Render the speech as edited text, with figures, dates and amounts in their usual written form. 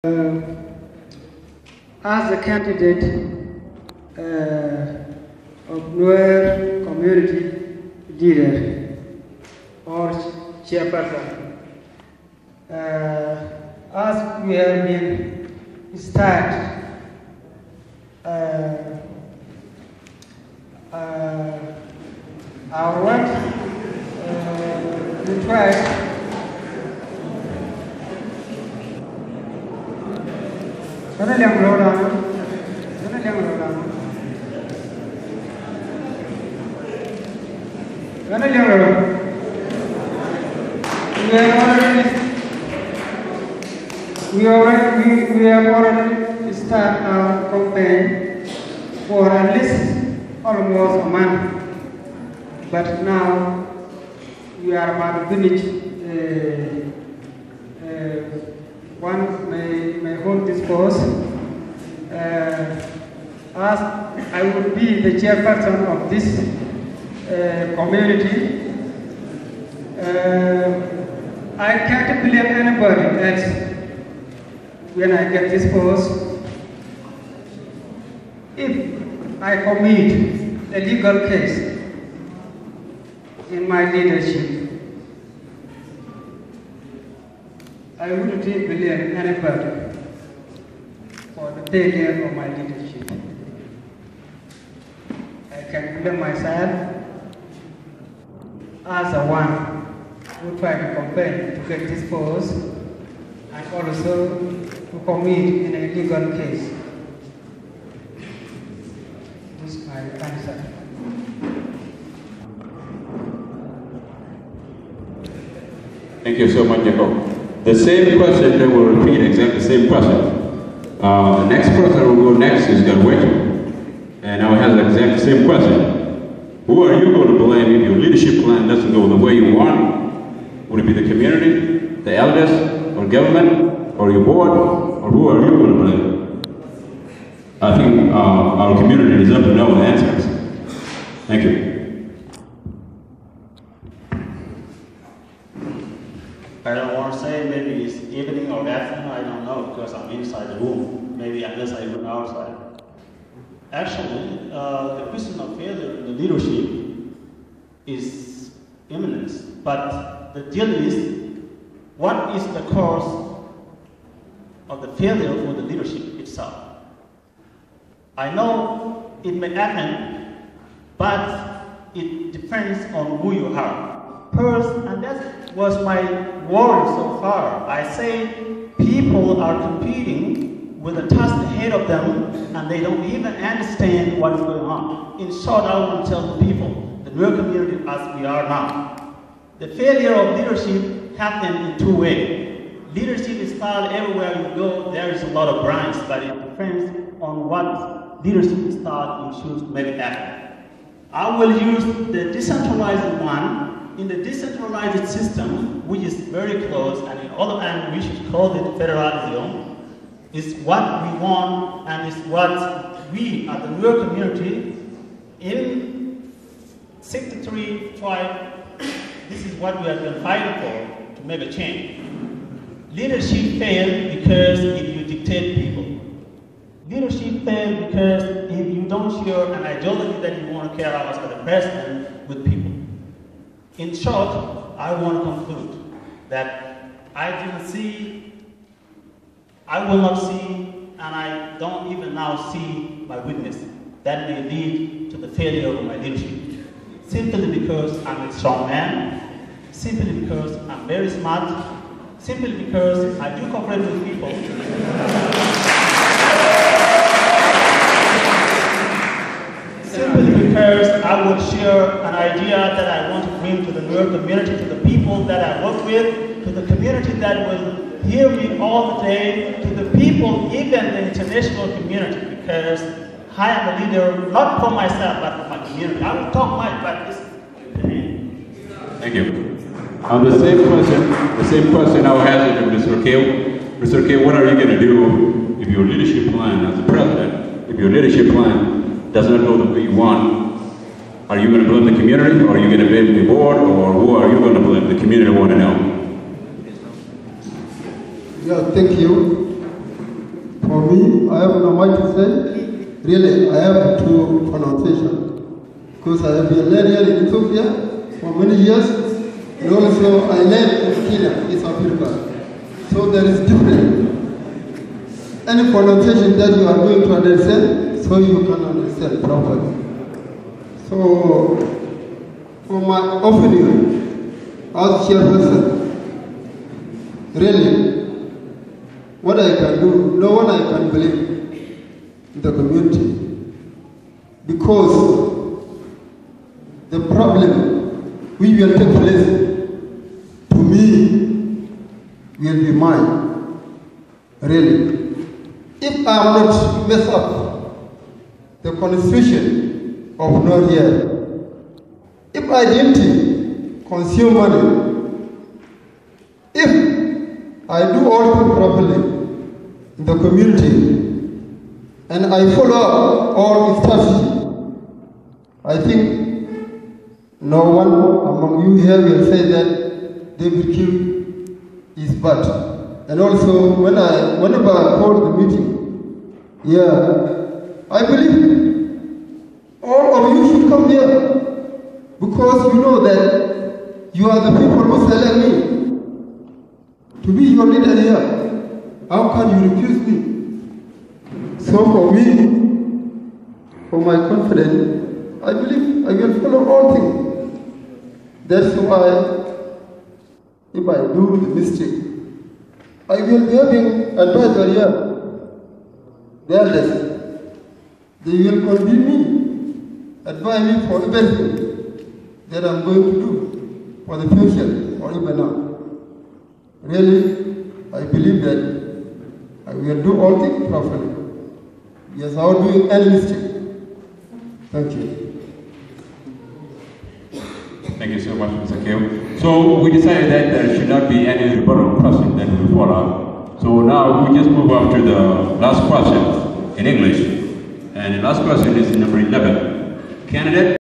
As a candidate of Nuer community leader or chairperson, as we have been started our work, we try we are already started our campaign for at least almost a month, but now we are about to finish. One may hold this post. As I would be the chairperson of this community, I can't blame anybody else when I get this post. If I commit a legal case in my leadership, I wouldn't blame anybody for the failure of my leadership. I can blame myself as the one who tried to campaign to get this post and also to commit in a legal case. This is my answer. Thank you so much, Jacob. The same question, they will repeat exactly the same question. The next person who will go next is Garwet. And now he has the exact same question. Who are you going to blame if your leadership plan doesn't go the way you want? Would it be the community, the elders, or government, or your board, or who are you going to blame? I think our community deserves to know the answers. Thank you. I don't want to say maybe it's evening or afternoon, I don't know, because I'm inside the room, maybe unless I went outside. Actually, the question of failure in the leadership is imminent, but the deal is, what is the cause of the failure for the leadership itself? I know it may happen, but it depends on who you are. First, and that was my worry so far. I say people are competing with a task ahead of them and they don't even understand what is going on. In short, I want to tell the people, the Nuer community as we are now, the failure of leadership happened in two ways. Leadership is found everywhere you go, there is a lot of branches, but it depends on what leadership style you choose to make it happen. I will use the decentralized one. In the decentralized system, which is very close, and in other hand, we should call it federalism, is what we want and is what we as the Nuer community in 63 tribe, this is what we have been fighting for to make a change. Leadership fails because if you dictate people. Leadership fails because if you don't share an ideology that you want to carry out as the president with people. In short, I want to conclude that I didn't see, I will not see, and I don't even now see my weakness. That may lead to the failure of my leadership. Simply because I'm a strong man, simply because I'm very smart, simply because I do cooperate with people. Simply because I would share an idea that I want to bring to the Nuer community, to the people that I work with, to the community that will hear me all the day, to the people, even the international community, because I am a leader, not for myself, but for my community. I will talk much, but this is Thank you. The same question I will ask you to Mr. Kale. Mr. Kale, what are you going to do if your leadership plan as the president, if your leadership plan does not go the way you want? Are you going to blame the community, or are you going to blame the board, or who are you going to blame? The community want to know. Yeah, thank you. I have no much to say. Really, I have two pronunciations. Because I have been learning in Ethiopia for many years, and also I learned in Kenya, East Africa. So there is difference. Any pronunciation that you are going to understand, so you can understand properly. So, for my opinion, as chairperson, really, what I can do, no one I can blame in the community. Because the problem we will take place, to me, will be mine. Really. If I am not mess up the constitution of Nuer here, if I didn't consume money, if I do all things properly in the community, and I follow up all strategy, I think no one among you here will say that David Kim is bad. And also, whenever I call the meeting, I believe all of you should come here, because you know that you are the people who select me to be your leader here. How can you refuse me? So for me, for my confidence, I believe I will follow all things. That's why, if I do the mistake, I will be having advisor here. The elders, they will convene me, advise me for everything that I'm going to do for the future or even now. Really, I believe that I will do all things properly. Yes, I will do any mistake. Thank you. Thank you so much, Mr. Keo. So we decided that there should not be any rebuttal question that will follow. So now we just move up to the last question in English. And the last question is number 11. Candidate